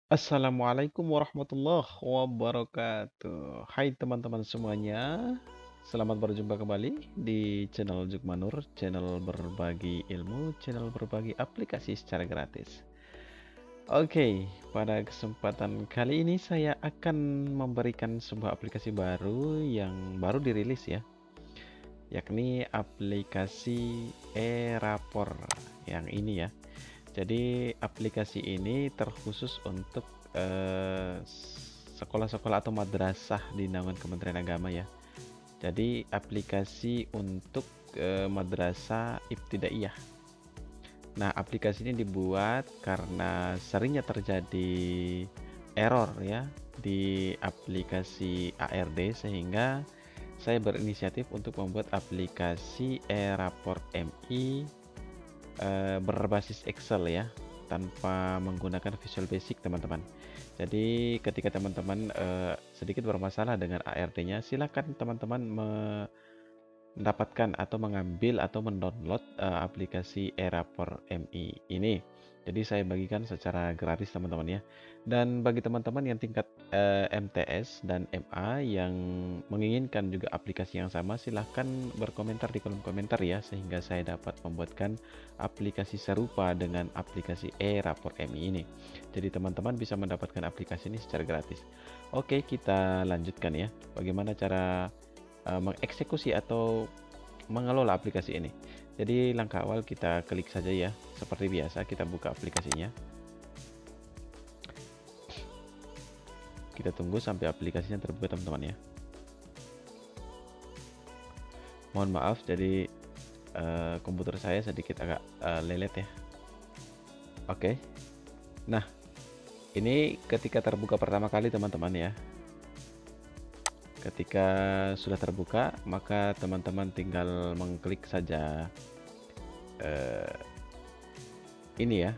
Assalamualaikum warahmatullahi wabarakatuh. Hai teman-teman semuanya, selamat berjumpa kembali di channel Jukmanur, channel berbagi ilmu, channel berbagi aplikasi secara gratis. Oke, pada kesempatan kali ini saya akan memberikan sebuah aplikasi baru yang baru dirilis ya, yakni aplikasi e-rapor yang ini ya. Jadi aplikasi ini terkhusus untuk eh, sekolah-sekolah atau madrasah di naungan Kementerian Agama ya. Jadi aplikasi untuk madrasah ibtidaiyah. Nah, aplikasi ini dibuat karena seringnya terjadi error ya di aplikasi ARD, sehingga saya berinisiatif untuk membuat aplikasi e-rapor MI berbasis Excel ya, tanpa menggunakan Visual Basic teman-teman. Jadi ketika teman-teman sedikit bermasalah dengan ARD-nya, silakan teman-teman mendapatkan atau mengambil atau mendownload aplikasi e-rapor MI ini. Jadi saya bagikan secara gratis teman-teman ya. Dan bagi teman-teman yang tingkat MTS dan MA yang menginginkan juga aplikasi yang sama, silahkan berkomentar di kolom komentar ya, sehingga saya dapat membuatkan aplikasi serupa dengan aplikasi e-rapor MI ini. Jadi teman-teman bisa mendapatkan aplikasi ini secara gratis. Oke, kita lanjutkan ya. Bagaimana cara mengeksekusi atau mengelola aplikasi ini. Jadi langkah awal kita klik saja ya, seperti biasa kita buka aplikasinya. Kita tunggu sampai aplikasinya terbuka teman-teman ya. Mohon maaf, jadi komputer saya sedikit agak lelet ya. Oke. Nah, ini ketika terbuka pertama kali teman-teman ya. Ketika sudah terbuka, maka teman-teman tinggal mengklik saja ini ya,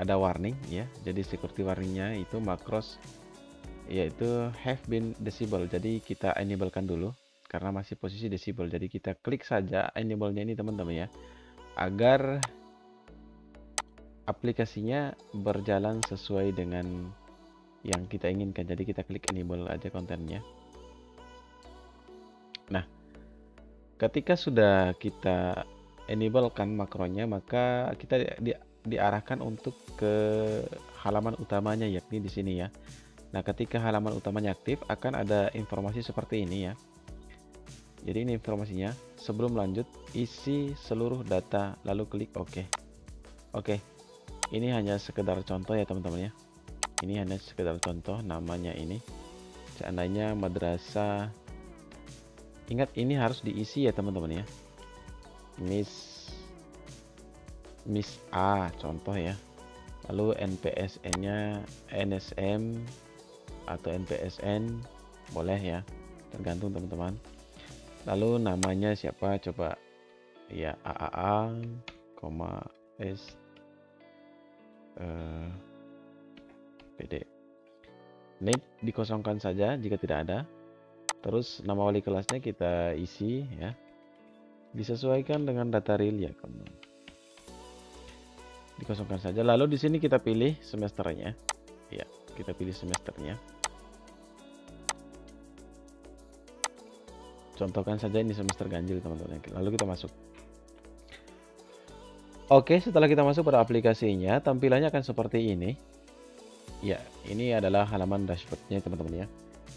ada warning ya. Jadi security warningnya itu makros yaitu have been disabled. Jadi kita enablekan dulu karena masih posisi disable. Jadi kita klik saja enable-nya ini teman-teman ya, agar aplikasinya berjalan sesuai dengan yang kita inginkan. Jadi kita klik enable aja kontennya. Nah, ketika sudah kita enablekan makronya, maka kita diarahkan untuk ke halaman utamanya, yakni di sini ya. Nah, ketika halaman utamanya aktif, akan ada informasi seperti ini ya. Jadi ini informasinya. Sebelum lanjut, isi seluruh data lalu klik OK. Oke. Ini hanya sekedar contoh ya teman-teman ya. Ini hanya sekedar contoh, namanya ini. Seandainya madrasah, ingat ini harus diisi ya teman-teman ya. Miss A contoh ya. Lalu NPSN-nya NSM atau NPSN boleh ya, tergantung teman-teman. Lalu namanya siapa, coba ya, AAA, S PD. Ini dikosongkan saja jika tidak ada. Terus nama wali kelasnya kita isi ya, disesuaikan dengan data real ya, dikosongkan saja. Lalu di sini kita pilih semesternya ya, kita pilih semesternya. Contohkan saja ini semester ganjil teman-teman. Lalu kita masuk. Oke, setelah kita masuk pada aplikasinya, tampilannya akan seperti ini. Ya, ini adalah halaman dashboardnya teman-teman ya.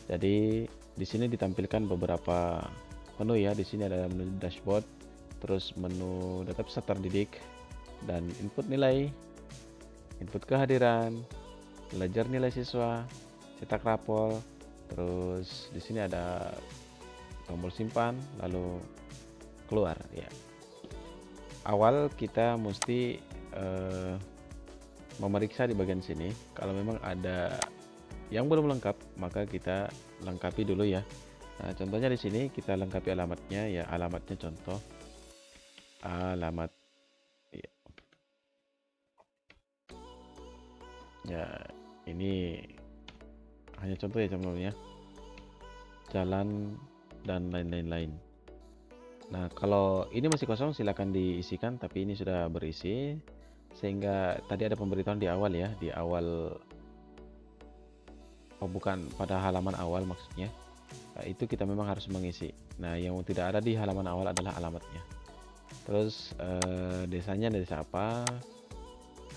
Jadi di sini ditampilkan beberapa menu ya. Di sini ada menu dashboard, terus menu data peserta didik, dan input nilai, input kehadiran, belajar nilai siswa, cetak rapor. Terus di sini ada tombol simpan, lalu keluar ya. Awal kita mesti memeriksa di bagian sini. Kalau memang ada yang belum lengkap, maka kita lengkapi dulu ya. Nah, contohnya di sini kita lengkapi alamatnya ya, alamatnya contoh alamat ya, ya ini hanya contoh ya teman-teman ya, jalan dan lain-lain. Nah, kalau ini masih kosong silakan diisikan, tapi ini sudah berisi, sehingga tadi ada pemberitahuan di awal ya, di awal Oh, bukan, pada halaman awal maksudnya. Itu kita memang harus mengisi. Nah, yang tidak ada di halaman awal adalah alamatnya. Terus desanya desa apa,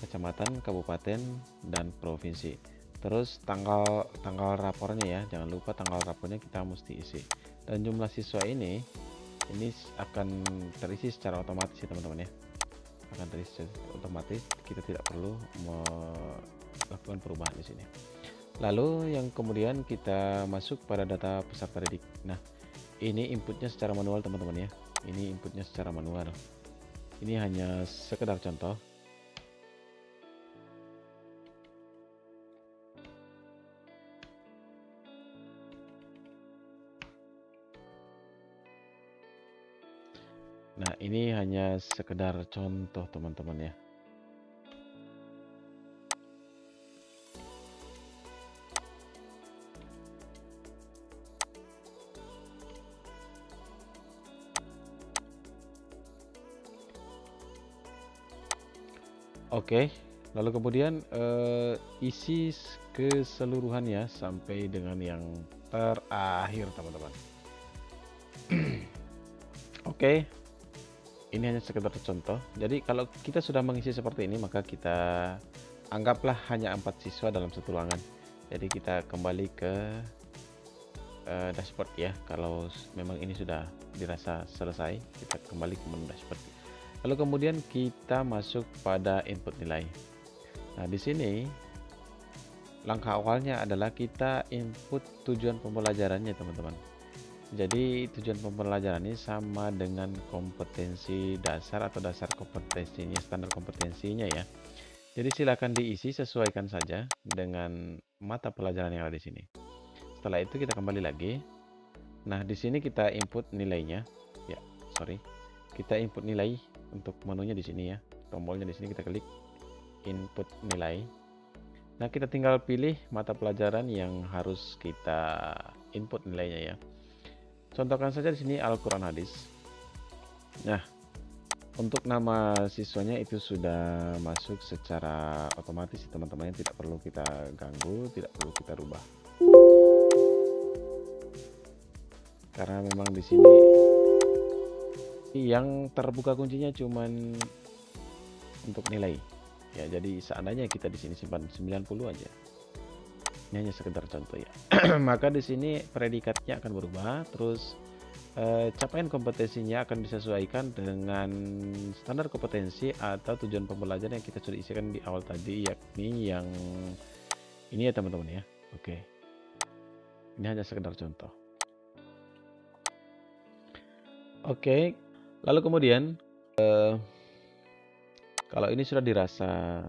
kecamatan, kabupaten, dan provinsi. Terus tanggal rapornya ya, jangan lupa tanggal rapornya kita mesti isi. Dan jumlah siswa ini akan terisi secara otomatis ya teman-teman ya. Akan terisi secara otomatis, kita tidak perlu melakukan perubahan di sini. Lalu yang kemudian kita masuk pada data peserta didik. Nah, ini inputnya secara manual teman-teman ya. Ini inputnya secara manual. Ini hanya sekedar contoh. Nah, ini hanya sekedar contoh teman-teman ya. Oke, lalu kemudian isi keseluruhannya sampai dengan yang terakhir teman-teman. Oke, ini hanya sekedar contoh. Jadi kalau kita sudah mengisi seperti ini, maka kita anggaplah hanya 4 siswa dalam satu ruangan. Jadi kita kembali ke dashboard ya. Kalau memang ini sudah dirasa selesai, kita kembali ke menu dashboard. Lalu kemudian kita masuk pada input nilai. Nah, di sini langkah awalnya adalah kita input tujuan pembelajarannya teman-teman. Jadi tujuan pembelajaran ini sama dengan kompetensi dasar atau dasar kompetensinya, standar kompetensinya ya. Jadi silakan diisi, sesuaikan saja dengan mata pelajaran yang ada di sini. Setelah itu kita kembali lagi. Nah, di sini kita input nilainya. Ya, sorry. Kita input nilai untuk menunya di sini ya. Tombolnya di sini kita klik input nilai. Nah, kita tinggal pilih mata pelajaran yang harus kita input nilainya ya. Contohkan saja di sini Al-Quran Hadis. Nah, untuk nama siswanya itu sudah masuk secara otomatis teman-teman, tidak perlu kita ganggu, tidak perlu kita rubah. Karena memang di sini yang terbuka kuncinya cuman untuk nilai. Ya, jadi seandainya kita di sini simpan 90 aja. Ini hanya sekedar contoh ya. Maka di sini predikatnya akan berubah, terus capaian kompetensinya akan disesuaikan dengan standar kompetensi atau tujuan pembelajaran yang kita sudah isikan di awal tadi, yakni yang ini ya teman-teman ya. Oke. Ini hanya sekedar contoh. Oke. Lalu kemudian kalau ini sudah dirasa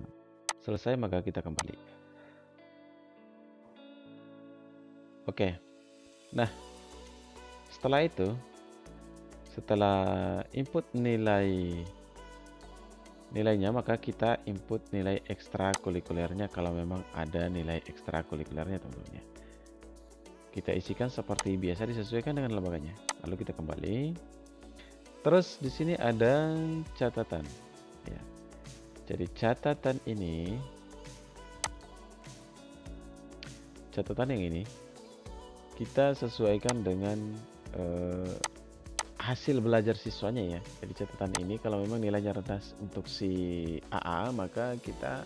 selesai, maka kita kembali. Oke. Nah, setelah itu, setelah input nilainya, maka kita input nilai ekstrakurikulernya kalau memang ada nilai ekstrakurikulernya teman-teman ya. Kita isikan seperti biasa, disesuaikan dengan lembaganya. Lalu kita kembali. Terus di sini ada catatan ya. Jadi catatan yang ini kita sesuaikan dengan hasil belajar siswanya ya. Jadi catatan ini kalau memang nilainya rendah untuk si AA, maka kita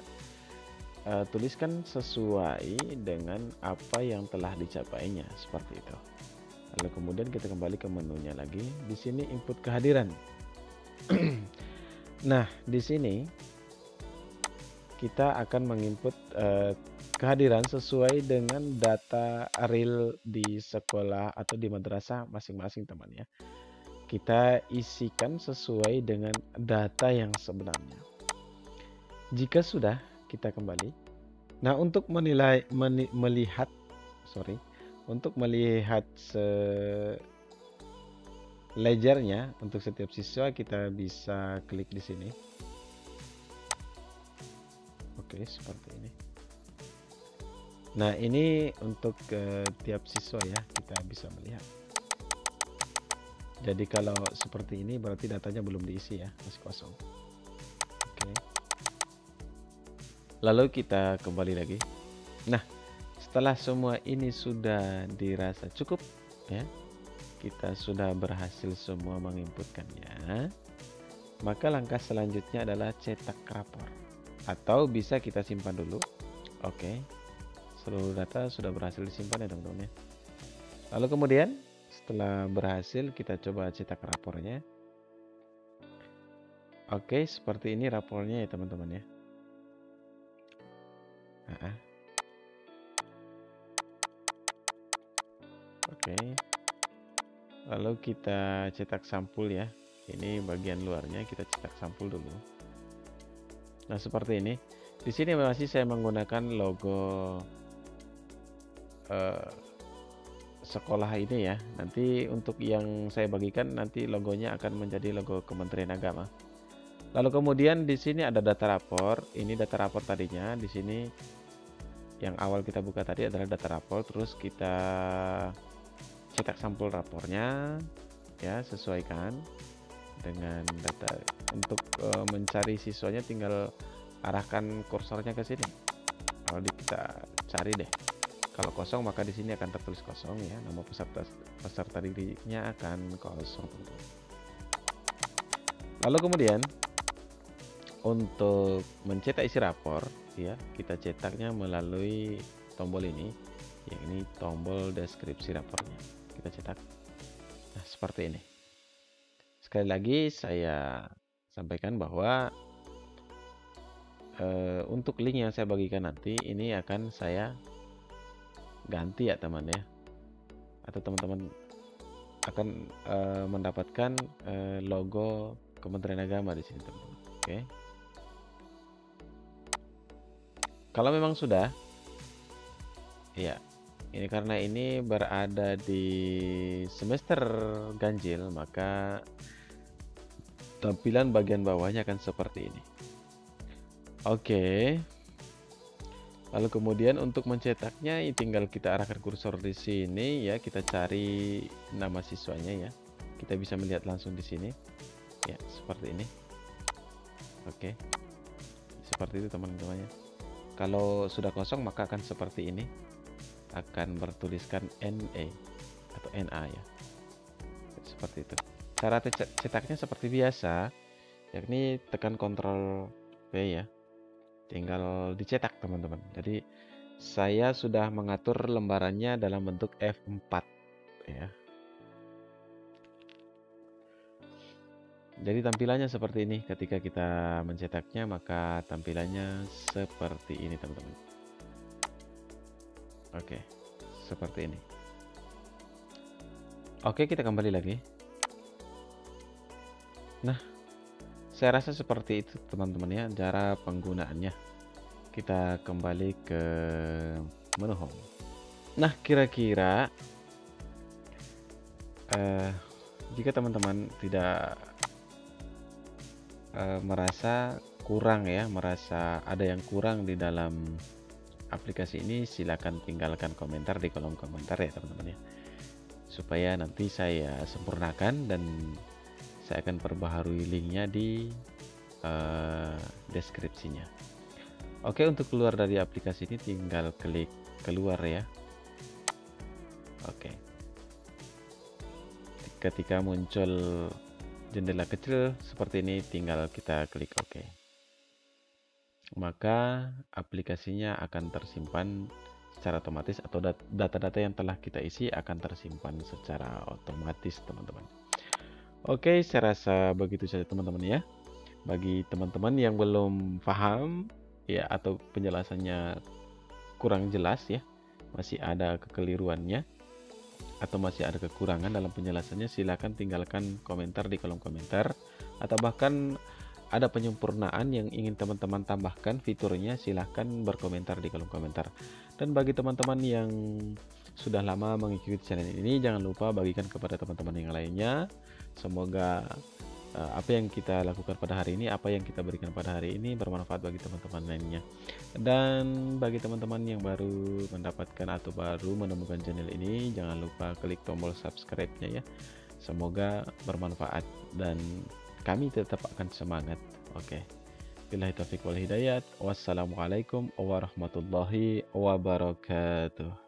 tuliskan sesuai dengan apa yang telah dicapainya, seperti itu. Lalu kemudian kita kembali ke menunya lagi. Di sini input kehadiran. Nah, di sini kita akan menginput kehadiran sesuai dengan data real di sekolah atau di madrasah masing-masing teman ya. Kita isikan sesuai dengan data yang sebenarnya. Jika sudah, kita kembali. Nah, untuk melihat ledgernya untuk setiap siswa, kita bisa klik di sini. Oke, seperti ini. Nah, ini untuk tiap siswa ya, kita bisa melihat. Jadi kalau seperti ini berarti datanya belum diisi ya, masih kosong. Oke. Lalu kita kembali lagi. Nah, setelah semua ini sudah dirasa cukup ya, kita sudah berhasil semua menginputkannya, maka langkah selanjutnya adalah cetak rapor, atau bisa kita simpan dulu. Oke, seluruh data sudah berhasil disimpan ya teman-teman ya. Lalu kemudian setelah berhasil kita coba cetak rapornya. Oke, seperti ini rapornya ya teman-teman ya. Oke, lalu kita cetak sampul ya. Ini bagian luarnya, kita cetak sampul dulu. Nah, seperti ini. Di sini masih saya menggunakan logo sekolah ini ya. Nanti untuk yang saya bagikan nanti logonya akan menjadi logo Kementerian Agama. Lalu kemudian di sini ada data rapor. Ini data rapor tadinya. Di sini yang awal kita buka tadi adalah data rapor. Terus kita cetak sampul rapornya ya, sesuaikan dengan data. Untuk mencari siswanya tinggal arahkan kursornya ke sini. Kalau kita cari deh, kalau kosong maka di sini akan tertulis kosong ya, nama peserta didiknya akan kosong. Lalu kemudian untuk mencetak isi rapor ya, kita cetaknya melalui tombol ini, yang ini tombol deskripsi rapornya. Kita cetak. Nah, seperti ini. Sekali lagi saya sampaikan bahwa untuk link yang saya bagikan nanti ini akan saya ganti ya teman ya, atau teman-teman akan mendapatkan logo Kementerian Agama di sini teman-teman. Oke. Kalau memang sudah ya, ini karena ini berada di semester ganjil, maka tampilan bagian bawahnya akan seperti ini. Oke. Lalu kemudian untuk mencetaknya tinggal kita arahkan kursor di sini ya, kita cari nama siswanya ya. Kita bisa melihat langsung di sini. Ya, seperti ini. Oke. Seperti itu teman-teman ya. Kalau sudah kosong maka akan seperti ini. Akan bertuliskan NA atau NA ya. Seperti itu. Cara cetaknya seperti biasa, yakni tekan Ctrl V ya. Tinggal dicetak teman-teman. Jadi saya sudah mengatur lembarannya dalam bentuk F4 ya. Jadi tampilannya seperti ini. Ketika kita mencetaknya maka tampilannya seperti ini teman-teman. Oke, seperti ini. Oke, kita kembali lagi. Nah, saya rasa seperti itu teman-teman ya cara penggunaannya. Kita kembali ke menu home. Nah, kira-kira jika teman-teman tidak merasa kurang ya, merasa ada yang kurang di dalam aplikasi ini, silakan tinggalkan komentar di kolom komentar ya teman-teman ya, supaya nanti saya sempurnakan dan saya akan perbaharui linknya di deskripsinya. Oke, untuk keluar dari aplikasi ini tinggal klik keluar ya. Oke, ketika muncul jendela kecil seperti ini tinggal kita klik OK, maka aplikasinya akan tersimpan secara otomatis, atau data-data yang telah kita isi akan tersimpan secara otomatis teman-teman. Oke, saya rasa begitu saja teman-teman ya. Bagi teman-teman yang belum paham ya, atau penjelasannya kurang jelas ya, masih ada kekeliruannya atau masih ada kekurangan dalam penjelasannya, silakan tinggalkan komentar di kolom komentar, atau bahkan ada penyempurnaan yang ingin teman-teman tambahkan fiturnya, silahkan berkomentar di kolom komentar. Dan bagi teman-teman yang sudah lama mengikuti channel ini, jangan lupa bagikan kepada teman-teman yang lainnya. Semoga apa yang kita lakukan pada hari ini, apa yang kita berikan pada hari ini bermanfaat bagi teman-teman lainnya. Dan bagi teman-teman yang baru mendapatkan atau baru menemukan channel ini, jangan lupa klik tombol subscribe-nya ya. Semoga bermanfaat dan kami tetap akan semangat. Oke. Billahi taufiq wal hidayat. Wassalamualaikum warahmatullahi wabarakatuh.